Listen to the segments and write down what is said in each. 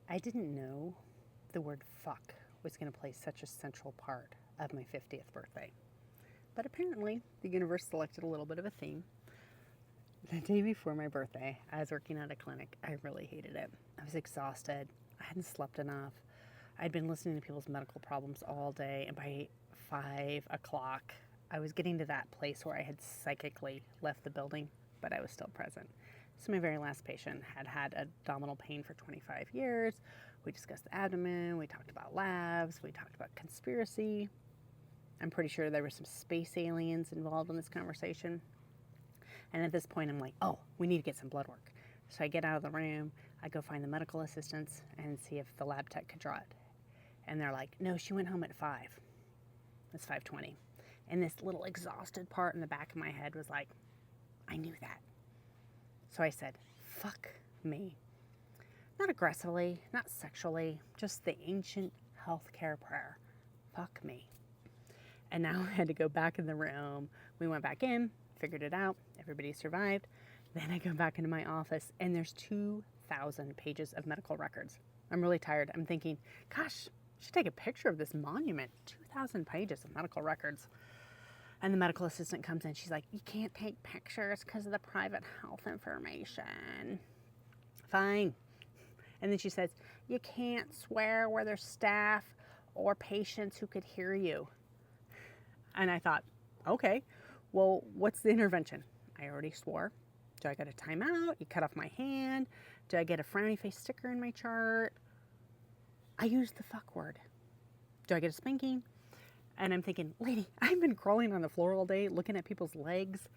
I didn't know the word fuck was going to play such a central part of my 50th birthday. But apparently, the universe selected a little bit of a theme. The day before my birthday, I was working at a clinic. I really hated it. I was exhausted. I hadn't slept enough. I'd been listening to people's medical problems all day, and by 5 o'clock, I was getting to that place where I had psychically left the building, but I was still present. So, my very last patient had had abdominal pain for 25 years. We discussed the abdomen, we talked about labs, we talked about conspiracy. I'm pretty sure there were some space aliens involved in this conversation. And at this point, I'm like, oh, we need to get some blood work. So I get out of the room, I go find the medical assistants and see if the lab tech could draw it. And they're like, no, she went home at 5. It's 5:20. And this little exhausted part in the back of my head was like, I knew that. So I said, fuck me. Not aggressively, not sexually, just the ancient healthcare prayer. Fuck me. And now I had to go back in the room. We went back in, figured it out. Everybody survived. Then I go back into my office, and there's 2,000 pages of medical records. I'm really tired. I'm thinking, gosh, I should take a picture of this monument. 2,000 pages of medical records. And the medical assistant comes in. She's like, you can't take pictures because of the private health information. Fine. And then she says, you can't swear where there's staff or patients who could hear you. And I thought, okay, well, what's the intervention? I already swore. Do I get a timeout? You cut off my hand? Do I get a frowny face sticker in my chart? I used the fuck word. Do I get a spanking? And I'm thinking, lady, I've been crawling on the floor all day, looking at people's legs.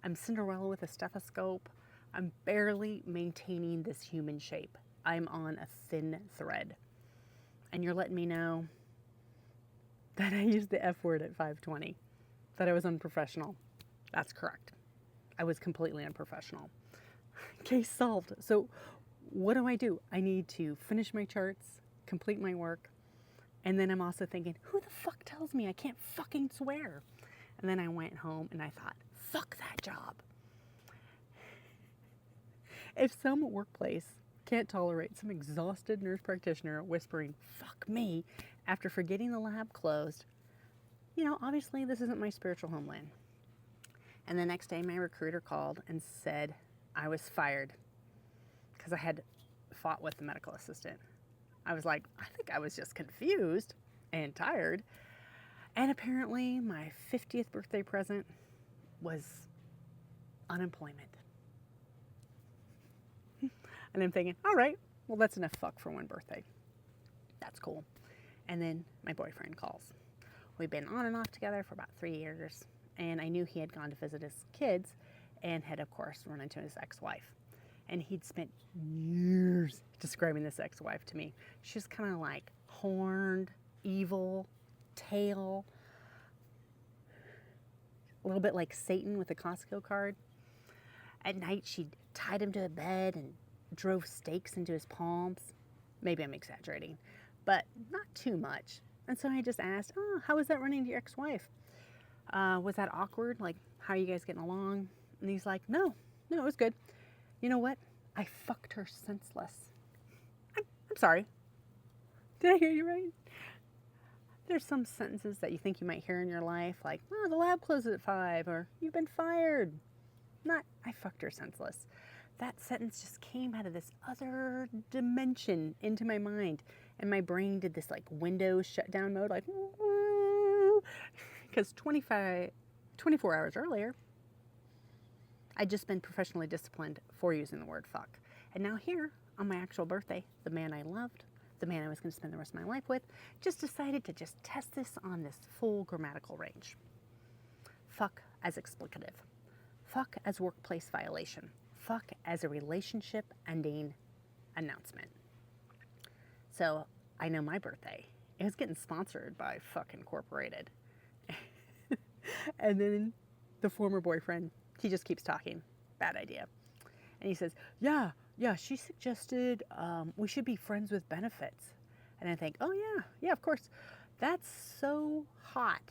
I'm Cinderella with a stethoscope. I'm barely maintaining this human shape. I'm on a thin thread. And you're letting me know that I used the F word at 5:20, that I was unprofessional. That's correct. I was completely unprofessional. Case solved. So what do? I need to finish my charts, complete my work, and then I'm also thinking, who the fuck tells me I can't fucking swear? And then I went home and I thought, fuck that job. If some workplace can't tolerate some exhausted nurse practitioner whispering, fuck me, after forgetting the lab closed, obviously this isn't my spiritual homeland. And the next day, my recruiter called and said I was fired because I had fought with the medical assistant. I was like, I think I was just confused and tired. And apparently, my 50th birthday present was unemployment. And I'm thinking, all right, well, that's enough fuck for one birthday. That's cool. And then my boyfriend calls. We've been on and off together for about 3 years. And I knew he had gone to visit his kids and had, of course, run into his ex-wife. And he'd spent years describing this ex-wife to me. She was kind of like horned, evil, tail, a little bit like Satan with a Costco card. At night, she'd tied him to a bed and drove stakes into his palms. Maybe I'm exaggerating, but not too much. And so I just asked, how was that running to your ex-wife? Was that awkward? Like, how are you guys getting along? And he's like, no, it was good. You know what? I fucked her senseless. I'm sorry. Did I hear you right? There's some sentences that you think you might hear in your life, like, the lab closes at 5, or you've been fired. Not, I fucked her senseless. That sentence just came out of this other dimension into my mind. And my brain did this like Windows shutdown mode, like, because 24 hours earlier, I'd just been professionally disciplined for using the word fuck. And now here, on my actual birthday, the man I loved, the man I was going to spend the rest of my life with, just decided to just test this on this full grammatical range. Fuck as explicative. Fuck as workplace violation. Fuck as a relationship ending announcement. So I know my birthday is getting sponsored by Fuck Incorporated. And then the former boyfriend, he just keeps talking. Bad idea. And he says, yeah, she suggested we should be friends with benefits. And I think, oh yeah, of course. That's so hot.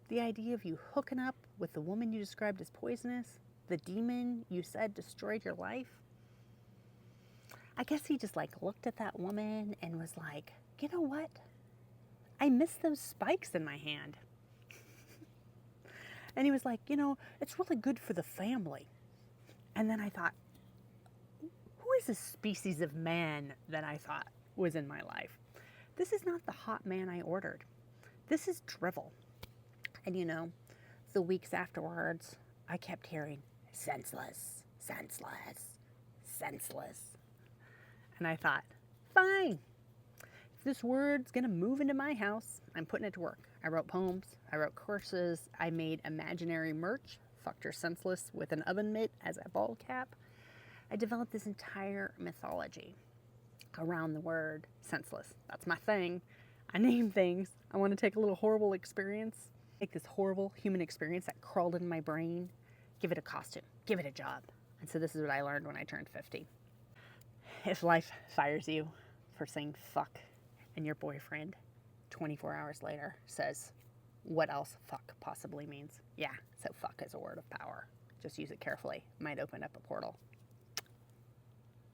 The idea of you hooking up with the woman you described as poisonous, the demon you said destroyed your life. I guess he just like looked at that woman and was like, you know what? I miss those spikes in my hand. And he was like, it's really good for the family. And then I thought, who is this species of man that I thought was in my life? This is not the hot man I ordered. This is drivel. And the weeks afterwards, I kept hearing, senseless, senseless, senseless. And I thought, fine. If this word's going to move into my house, I'm putting it to work. I wrote poems. I wrote courses. I made imaginary merch, fucked her senseless, with an oven mitt as a ball cap. I developed this entire mythology around the word senseless. That's my thing. I name things. I want to take a little horrible experience, take this horrible human experience that crawled in my brain, give it a costume, give it a job. And so this is what I learned when I turned 50. If life fires you for saying fuck and your boyfriend 24 hours later says what else fuck possibly means, yeah, so fuck is a word of power. Just use it carefully. It might open up a portal.